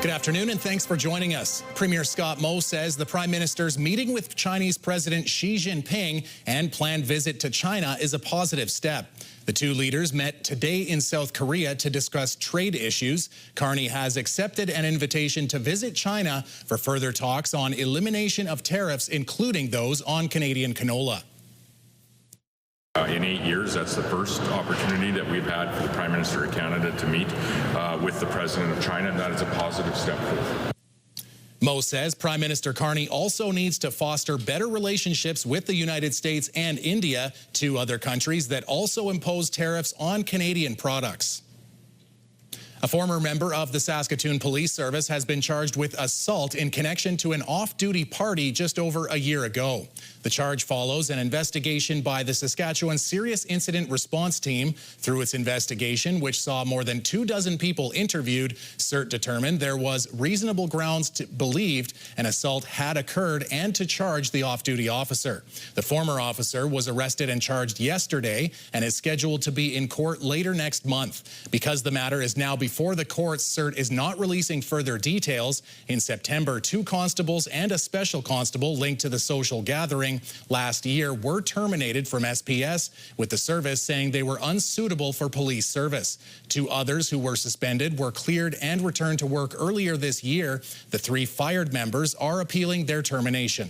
Good afternoon and thanks for joining us. Premier Scott Moe says the Prime Minister's meeting with Chinese President Xi Jinping and planned visit to China is a positive step. The two leaders met today in South Korea to discuss trade issues. Carney has accepted an invitation to visit China for further talks on elimination of tariffs, including those on Canadian canola. In 8 years, that's the first opportunity that we've had for the Prime Minister of Canada to meet with the President of China, and that is a positive step forward. Moe says Prime Minister Carney also needs to foster better relationships with the United States and India, two other countries that also impose tariffs on Canadian products. A former member of the Saskatoon Police Service has been charged with assault in connection to an off-duty party just over a year ago. The charge follows an investigation by the Saskatchewan Serious Incident Response Team. Through its investigation, which saw more than 24 people interviewed, CERT determined there was reasonable grounds to believe an assault had occurred and to charge the off-duty officer. The former officer was arrested and charged yesterday and is scheduled to be in court later next month. Because the matter is now before the courts, CERT is not releasing further details. In September, 2 constables and a special constable linked to the social gathering last year were terminated from SPS, with the service saying they were unsuitable for police service. 2 others who were suspended were cleared and returned to work earlier this year. The 3 fired members are appealing their termination.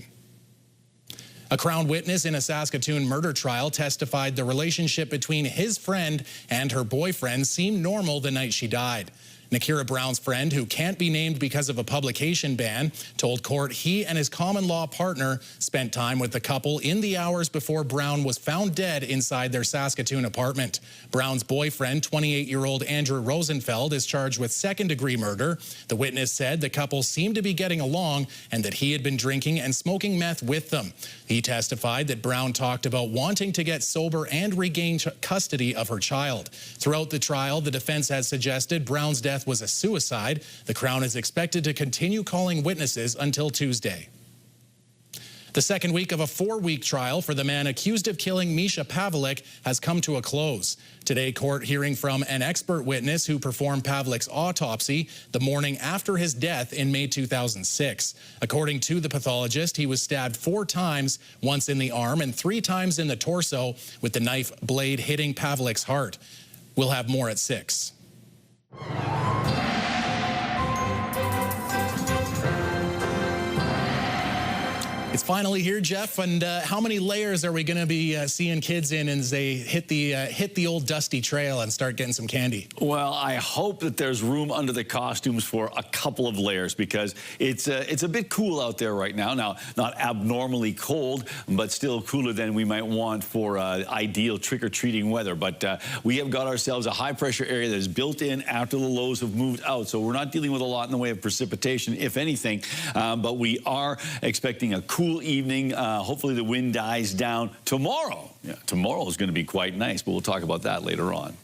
A Crown witness in a Saskatoon murder trial testified the relationship between his friend and her boyfriend seemed normal the night she died. Nakira Brown's friend, who can't be named because of a publication ban, told court he and his common-law partner spent time with the couple in the hours before Brown was found dead inside their Saskatoon apartment. Brown's boyfriend, 28-year-old Andrew Rosenfeld, is charged with second-degree murder. The witness said the couple seemed to be getting along and that he had been drinking and smoking meth with them. He testified that Brown talked about wanting to get sober and regain custody of her child. Throughout the trial, the defense has suggested Brown's death was a suicide. The Crown is expected to continue calling witnesses until Tuesday. The second week of a 4-week trial for the man accused of killing Misha Pavlik has come to a close. Today, court hearing from an expert witness who performed Pavlik's autopsy the morning after his death in May 2006. According to the pathologist, he was stabbed 4 times, once in the arm and 3 times in the torso, with the knife blade hitting Pavlik's heart. We'll have more at 6. It's finally here, Jeff, and how many layers are we going to be seeing kids in as they hit the old dusty trail and start getting some candy? Well, I hope that there's room under the costumes for a couple of layers, because it's a bit cool out there right now. Now, not abnormally cold, but still cooler than we might want for ideal trick-or-treating weather. But we have got ourselves a high-pressure area that is built in after the lows have moved out, so we're not dealing with a lot in the way of precipitation, if anything. But we are expecting a cool evening. Hopefully the wind dies down tomorrow. Yeah, tomorrow is going to be quite nice, but we'll talk about that later on.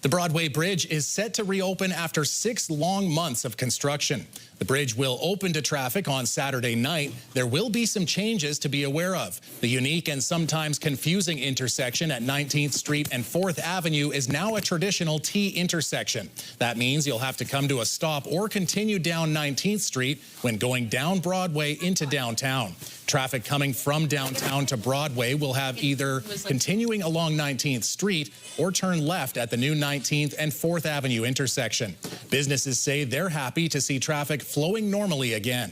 The Broadway Bridge is set to reopen after 6 long months of construction. The bridge will open to traffic on Saturday night. There will be some changes to be aware of. The unique and sometimes confusing intersection at 19th Street and 4th Avenue is now a traditional T intersection. That means you'll have to come to a stop or continue down 19th Street when going down Broadway into downtown. Traffic coming from downtown to Broadway will have either continuing along 19th Street or turn left at the new 19th and 4th Avenue intersection. Businesses say they're happy to see traffic flowing normally again.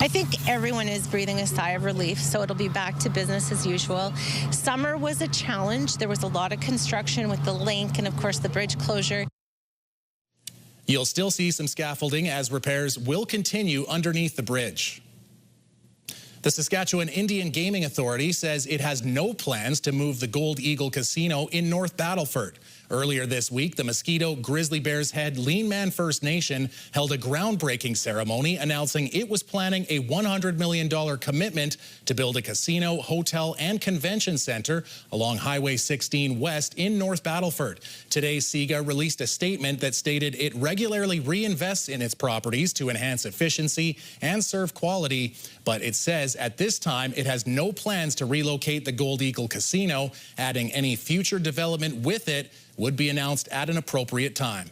I think everyone is breathing a sigh of relief, so it'll be back to business as usual. Summer was a challenge. There was a lot of construction with the link and, of course, the bridge closure. You'll still see some scaffolding as repairs will continue underneath the bridge. The Saskatchewan Indian Gaming Authority says it has no plans to move the Gold Eagle Casino in North Battleford. Earlier this week, the Mosquito Grizzly Bears head Lean Man First Nation held a groundbreaking ceremony announcing it was planning a $100 million commitment to build a casino, hotel, and convention center along Highway 16 West in North Battleford. Today, SIGA released a statement that stated it regularly reinvests in its properties to enhance efficiency and serve quality, but it says at this time it has no plans to relocate the Gold Eagle Casino, adding any future development with it would be announced at an appropriate time.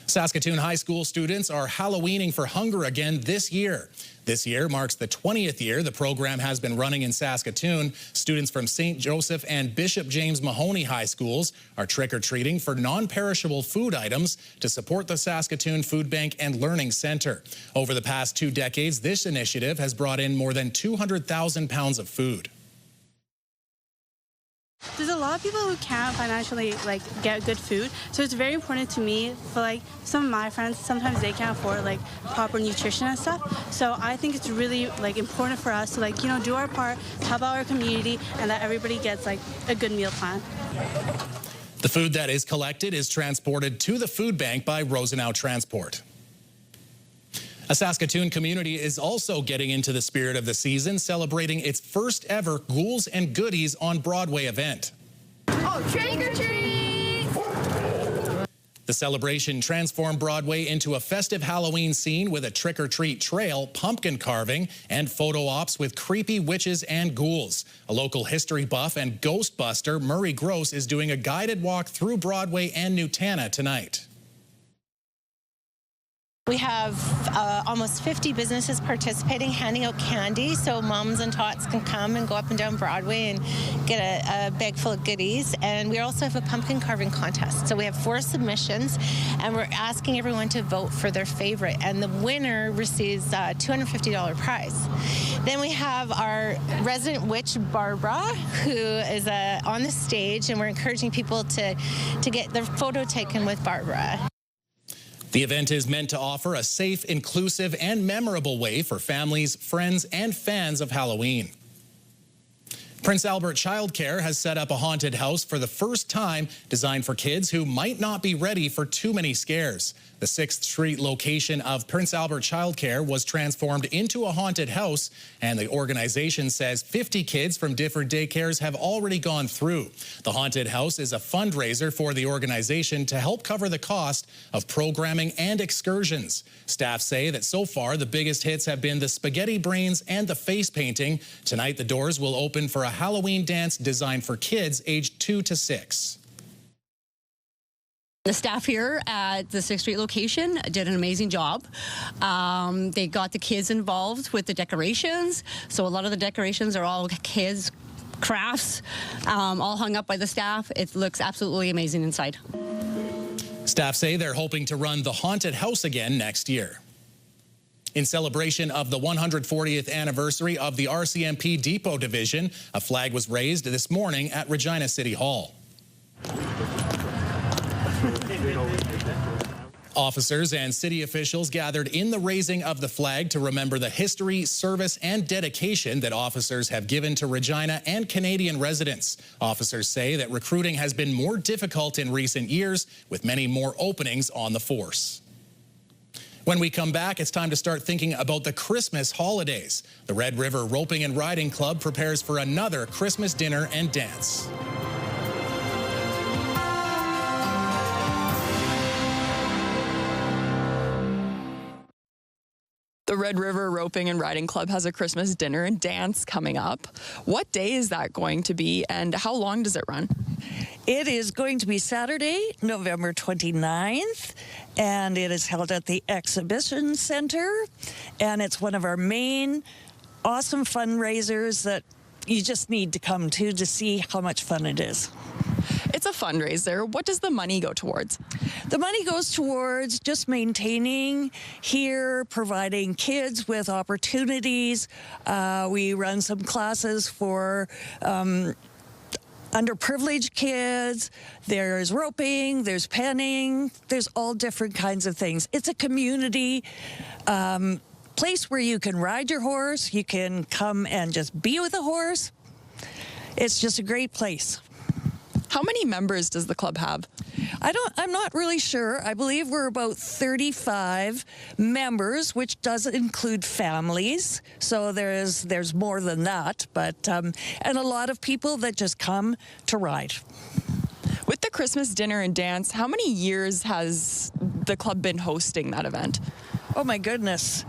Saskatoon high school students are Halloweening for Hunger again this year. This year marks the 20th year the program has been running in Saskatoon. Students from St. Joseph and Bishop James Mahoney High Schools are trick-or-treating for non-perishable food items to support the Saskatoon Food Bank and Learning Centre. Over the past 2 decades, this initiative has brought in more than 200,000 pounds of food. There's a lot of people who can't financially get good food, so it's very important to me for some of my friends. Sometimes they can't afford proper nutrition and stuff. So I think it's really important for us to do our part, help out our community, and that everybody gets a good meal plan. The food that is collected is transported to the food bank by Rosenau Transport. A Saskatoon community is also getting into the spirit of the season, celebrating its first ever Ghouls and Goodies on Broadway event. Oh, trick or treat! The celebration transformed Broadway into a festive Halloween scene with a trick-or-treat trail, pumpkin carving, and photo ops with creepy witches and ghouls. A local history buff and ghostbuster, Murray Gross, is doing a guided walk through Broadway and Nutana tonight. We have almost 50 businesses participating, handing out candy so moms and tots can come and go up and down Broadway and get a bag full of goodies. And we also have a pumpkin carving contest. So we have 4 submissions, and we're asking everyone to vote for their favorite. And the winner receives a $250 prize. Then we have our resident witch, Barbara, who is on the stage, and we're encouraging people to get their photo taken with Barbara. The event is meant to offer a safe, inclusive, and memorable way for families, friends, and fans of Halloween. Prince Albert Childcare has set up a haunted house for the first time, designed for kids who might not be ready for too many scares. The 6th Street location of Prince Albert Childcare was transformed into a haunted house, and the organization says 50 kids from different daycares have already gone through. The haunted house is a fundraiser for the organization to help cover the cost of programming and excursions. Staff say that so far the biggest hits have been the spaghetti brains and the face painting. Tonight the doors will open for a Halloween dance designed for kids aged 2 to 6. The staff here at the 6th Street location did an amazing job. They got the kids involved with the decorations. So a lot of the decorations are all kids' crafts, all hung up by the staff. It looks absolutely amazing inside. Staff say they're hoping to run the haunted house again next year. In celebration of the 140th anniversary of the RCMP Depot Division, a flag was raised this morning at Regina City Hall. Officers and city officials gathered in the raising of the flag to remember the history, service, and dedication that officers have given to Regina and Canadian residents. Officers say that recruiting has been more difficult in recent years, with many more openings on the force. When we come back, it's time to start thinking about the Christmas holidays. The Red River Roping and Riding Club prepares for another Christmas dinner and dance. The Red River Roping and Riding Club has a Christmas dinner and dance coming up. What day is that going to be, and how long does it run? It is going to be Saturday, November 29th, and it is held at the Exhibition Center, and it's one of our main awesome fundraisers that you just need to come to see how much fun it is. It's a fundraiser. What does the money go towards? The money goes towards just maintaining here, providing kids with opportunities. We run some classes for underprivileged kids. There's roping, there's penning, there's all different kinds of things. It's a community place where you can ride your horse, you can come and just be with a horse. It's just a great place. How many members does the club have? I'm not really sure. I believe we're about 35 members, which does include families. So there's more than that, but and a lot of people that just come to ride. With the Christmas dinner and dance, how many years has the club been hosting that event? Oh my goodness.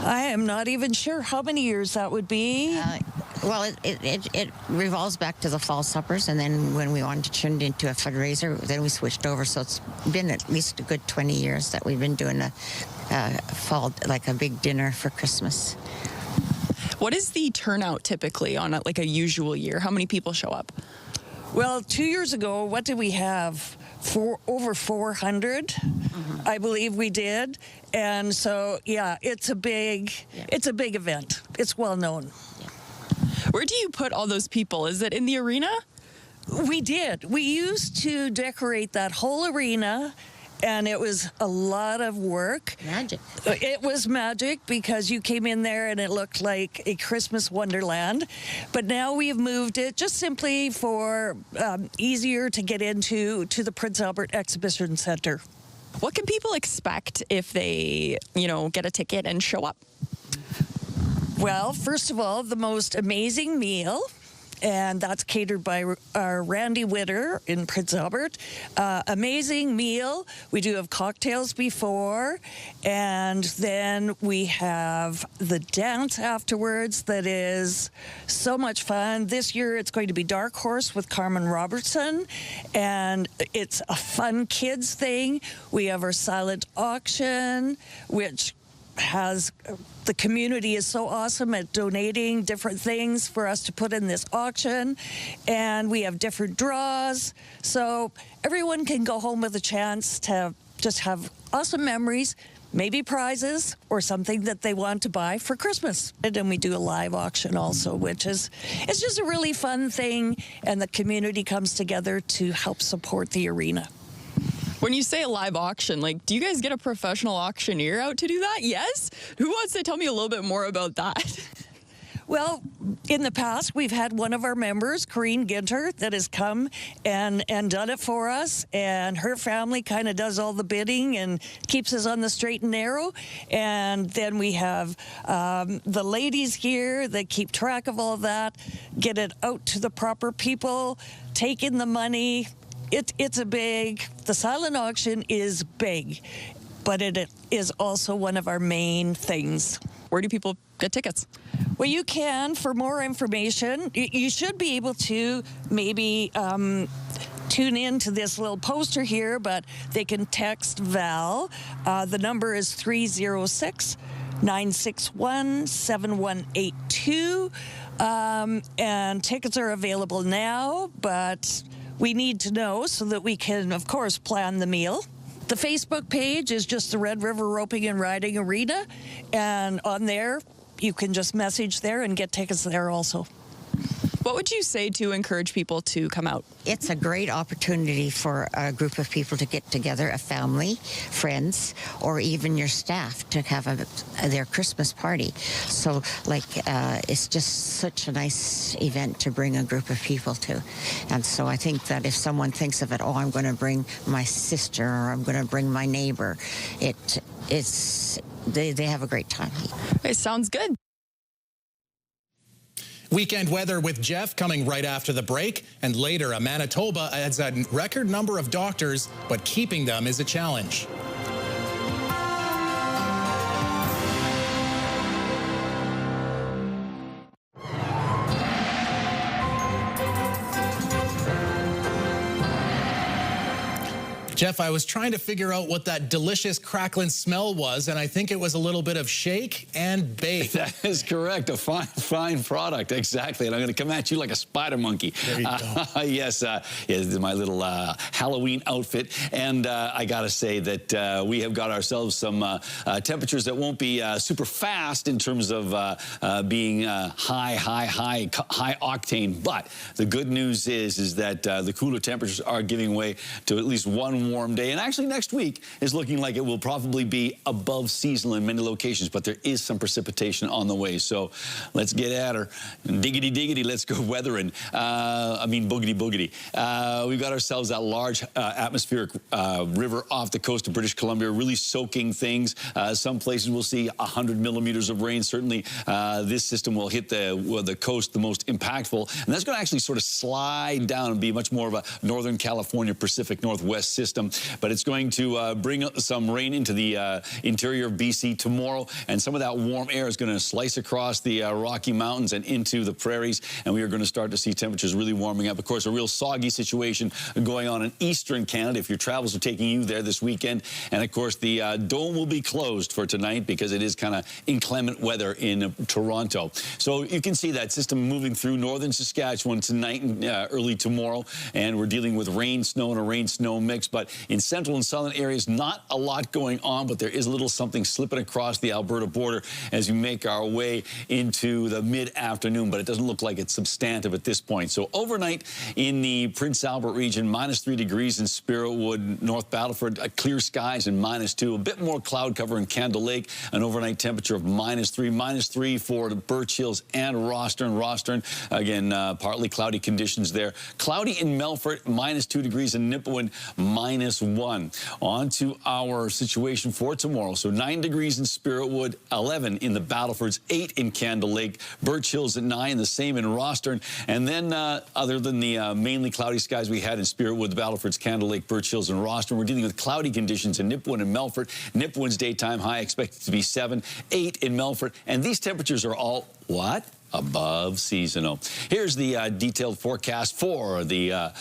I am not even sure how many years that would be. Well, it revolves back to the fall suppers, and then when we wanted to turn it into a fundraiser, then we switched over. So it's been at least a good 20 years that we've been doing a fall, like a big dinner for Christmas. What is the turnout typically on a usual year? How many people show up? Well, 2 years ago, what did we have? Over 400, I believe we did. And so, yeah, it's a big event. It's well known. Where do you put all those people? Is it in the arena? We did. We used to decorate that whole arena, and it was a lot of work. Magic. It was magic because you came in there and it looked like a Christmas wonderland. But now we have moved it just simply for easier to get into to the Prince Albert Exhibition Center. What can people expect if they, get a ticket and show up? Well, first of all, the most amazing meal, and that's catered by our Randy Witter in Prince Albert. Amazing meal. We do have cocktails before, and then we have the dance afterwards that is so much fun. This year it's going to be Dark Horse with Carmen Robertson, and it's a fun kids thing. We have our silent auction, which has the community is so awesome at donating different things for us to put in this auction, and we have different draws, so everyone can go home with a chance to just have awesome memories, maybe prizes or something that they want to buy for Christmas. And we do a live auction also, which is it's just a really fun thing, and the community comes together to help support the arena. When you say a live auction, do you guys get a professional auctioneer out to do that? Yes? Who wants to tell me a little bit more about that? Well, in the past, we've had one of our members, Corrine Ginter, that has come and done it for us, and her family kind of does all the bidding and keeps us on the straight and narrow. And then we have the ladies here that keep track of all that, get it out to the proper people, take in the money. It's the silent auction is big, but it is also one of our main things. Where do people get tickets? Well, you can, for more information, you should be able to maybe tune in to this little poster here, but they can text Val. The number is 306-961-7182. And tickets are available now, but we need to know so that we can, of course, plan the meal. The Facebook page is just the Red River Roping and Riding Arena, and on there, you can just message there and get tickets there also. What would you say to encourage people to come out? It's a great opportunity for a group of people to get together, a family, friends, or even your staff to have their Christmas party. So, it's just such a nice event to bring a group of people to. And so I think that if someone thinks of it, I'm going to bring my sister or I'm going to bring my neighbor, they have a great time. It sounds good. Weekend weather with Jeff coming right after the break. And later, Manitoba adds a record number of doctors, but keeping them is a challenge. Jeff, I was trying to figure out what that delicious crackling smell was, and I think it was a little bit of shake and bake. That is correct. A fine product. Exactly. And I'm going to come at you like a spider monkey. There you go. Yes, this is my little Halloween outfit. And I got to say that we have got ourselves some temperatures that won't be super fast in terms of being high octane. But the good news is that the cooler temperatures are giving way to at least one warm day. And actually next week is looking like it will probably be above seasonal in many locations, but there is some precipitation on the way. So let's get at her. Diggity diggity, let's go weathering. Boogity boogity. We've got ourselves that large atmospheric river off the coast of British Columbia, really soaking things. Some places will see 100 millimeters of rain. Certainly this system will hit the coast the most impactful. And that's going to actually sort of slide down and be much more of a Northern California Pacific Northwest system. system, but it's going to bring some rain into the interior of BC tomorrow, and some of that warm air is going to slice across the Rocky Mountains and into the prairies, and we are going to start to see temperatures really warming up. Of course, a real soggy situation going on in eastern Canada if your travels are taking you there this weekend. And of course, the dome will be closed for tonight because it is kind of inclement weather in Toronto. So you can see that system moving through northern Saskatchewan tonight and early tomorrow, and we're dealing with rain, snow, and a rain-snow mix. But in central and southern areas, not a lot going on, but there is a little something slipping across the Alberta border as we make our way into the mid-afternoon, but it doesn't look like it's substantive at this point. So overnight in the Prince Albert region, -3 degrees in Spiritwood, North Battleford, clear skies and -2. A bit more cloud cover in Candle Lake, an overnight temperature of -3. -3 for the Birch Hills and Rostern. Rostern, again, partly cloudy conditions there. Cloudy in Melfort, -2 degrees in Nipawin, -1. On to our situation for tomorrow. So 9 degrees in Spiritwood, 11 in the Battlefords, 8 in Candle Lake, Birch Hills at 9, the same in Rostern. And then other than the mainly cloudy skies we had in Spiritwood, the Battlefords, Candle Lake, Birch Hills, and Rostern, we're dealing with cloudy conditions in Nipawin and Melfort. Nipawin's daytime high expected to be 7, 8 in Melfort. And these temperatures are all, what? Above seasonal. Here's the detailed forecast for the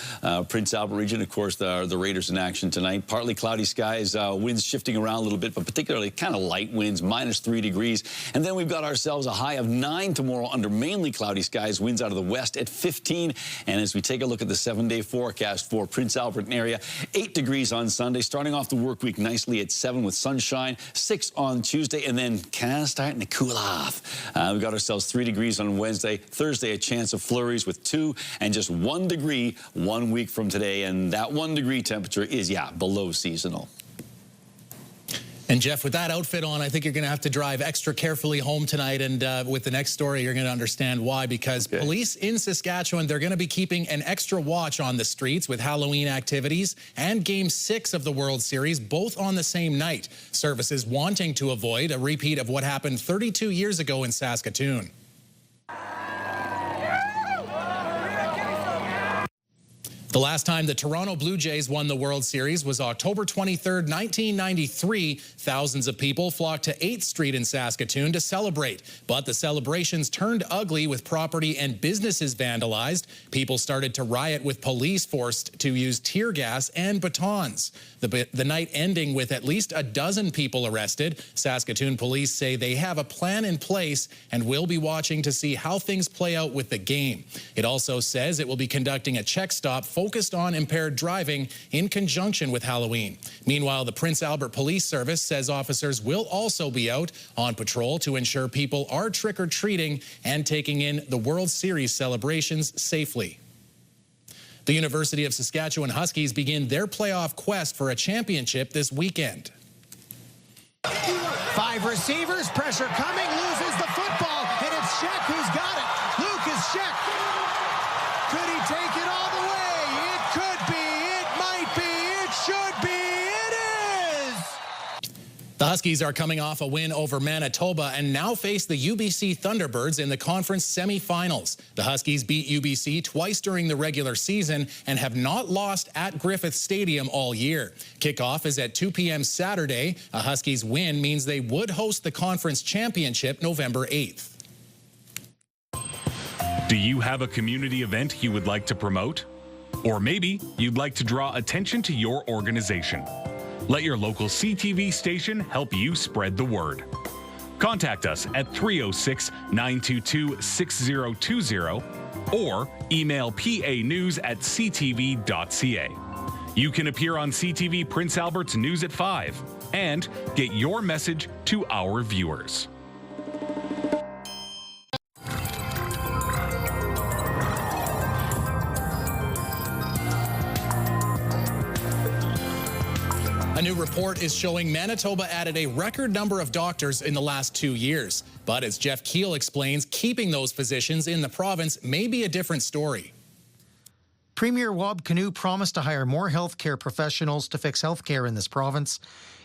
Prince Albert region. Of course, the Raiders in action tonight. Partly cloudy skies, winds shifting around a little bit, but particularly kind of light winds, -3 degrees. And then we've got ourselves a high of 9 tomorrow under mainly cloudy skies, winds out of the west at 15. And as we take a look at the 7-day forecast for Prince Albert area, 8 degrees on Sunday, starting off the work week nicely at 7 with sunshine, 6 on Tuesday, and then kind of starting to cool off. We've got ourselves 3 degrees on Wednesday. Thursday, a chance of flurries with 2, and just 1 degree 1 week from today. And that 1 degree temperature is, yeah, below seasonal. And Jeff, with that outfit on, I think you're going to have to drive extra carefully home tonight. And with the next story, you're going to understand why. Because police in Saskatchewan, they're going to be keeping an extra watch on the streets with Halloween activities and Game 6 of the World Series, both on the same night. Services wanting to avoid a repeat of what happened 32 years ago in Saskatoon. The last time the Toronto Blue Jays won the World Series was October 23rd, 1993. Thousands of people flocked to 8th Street in Saskatoon to celebrate. But the celebrations turned ugly with property and businesses vandalized. People started to riot with police forced to use tear gas and batons. The night ending with at least a dozen people arrested. Saskatoon police say they have a plan in place and will be watching to see how things play out with the game. It also says it will be conducting a check stop focused on impaired driving in conjunction with Halloween. Meanwhile, the Prince Albert Police Service says officers will also be out on patrol to ensure people are trick-or-treating and taking in the World Series celebrations safely. The University of Saskatchewan Huskies begin their playoff quest for a championship this weekend. 5 receivers, pressure coming, loses the football, and it's Sheck who's got it. Lucas Sheck. Could he take it all the way? It could be, it might be, it should be, it is! The Huskies are coming off a win over Manitoba and now face the UBC Thunderbirds in the conference semifinals. The Huskies beat UBC twice during the regular season and have not lost at Griffith Stadium all year. Kickoff is at 2 p.m. Saturday. A Huskies win means they would host the conference championship November 8th. Do you have a community event you would like to promote? Or maybe you'd like to draw attention to your organization. Let your local CTV station help you spread the word. Contact us at 306-922-6020 or email panews@ctv.ca. You can appear on CTV Prince Albert's News at 5 and get your message to our viewers. A new report is showing Manitoba added a record number of doctors in the last 2 years. But as Jeff Keel explains, keeping those physicians in the province may be a different story. Premier Wab Kinew promised to hire more healthcare professionals to fix healthcare in this province.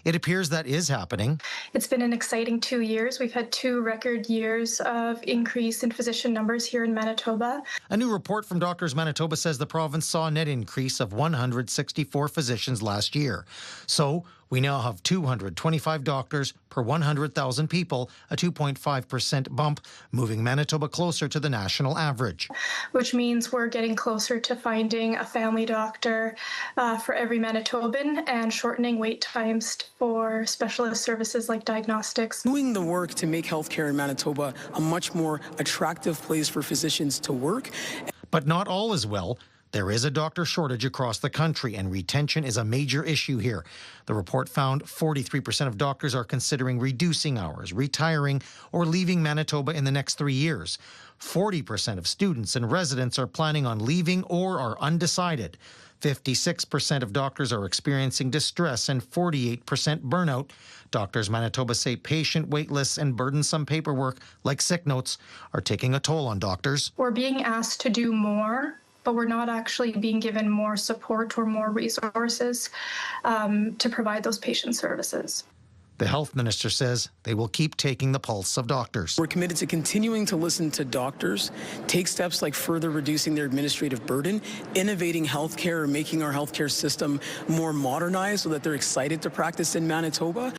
It appears that is happening. It's been an exciting 2 years. We've had 2 record years of increase in physician numbers here in Manitoba. A new report from Doctors Manitoba says the province saw a net increase of 164 physicians last year. So we now have 225 doctors per 100,000 people, a 2.5% bump, moving Manitoba closer to the national average. Which means we're getting closer to finding a family doctor for every Manitoban and shortening wait times for specialist services like diagnostics. Doing the work to make healthcare in Manitoba a much more attractive place for physicians to work. But not all is well. There is a doctor shortage across the country, and retention is a major issue here. The report found 43% of doctors are considering reducing hours, retiring, or leaving Manitoba in the next 3 years. 40% of students and residents are planning on leaving or are undecided. 56% of doctors are experiencing distress and 48% burnout. Doctors Manitoba say patient wait lists and burdensome paperwork, like sick notes, are taking a toll on doctors. We're being asked to do more, but we're not actually being given more support or more resources to provide those patient services. The health minister says they will keep taking the pulse of doctors. We're committed to continuing to listen to doctors, take steps like further reducing their administrative burden, innovating healthcare, and making our healthcare system more modernized so that they're excited to practice in Manitoba.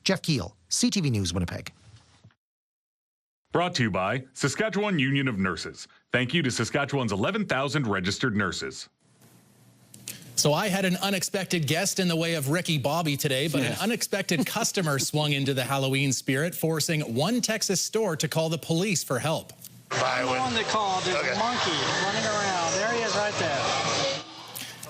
Jeff Keel, CTV News, Winnipeg. Brought to you by Saskatchewan Union of Nurses. Thank you to Saskatchewan's 11,000 registered nurses. So I had an unexpected guest in the way of Ricky Bobby today, but an unexpected customer swung into the Halloween spirit, forcing one Texas store to call the police for help. I'm the one that called. There's a monkey running around. There he is right there.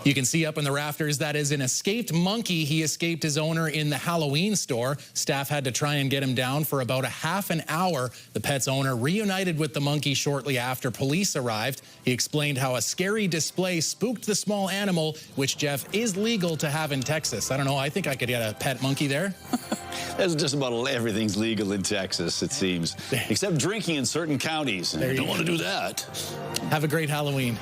You can see up in the rafters that is an escaped monkey. He escaped his owner in the Halloween store. Staff had to try and get him down for about a half an hour. The pet's owner reunited with the monkey shortly after police arrived. He explained how a scary display spooked the small animal, which, Jeff, is legal to have in Texas. I don't know. I think I could get a pet monkey there. There's just about everything's legal in Texas, it seems, except drinking in certain counties. You don't want to do that. Have a great Halloween.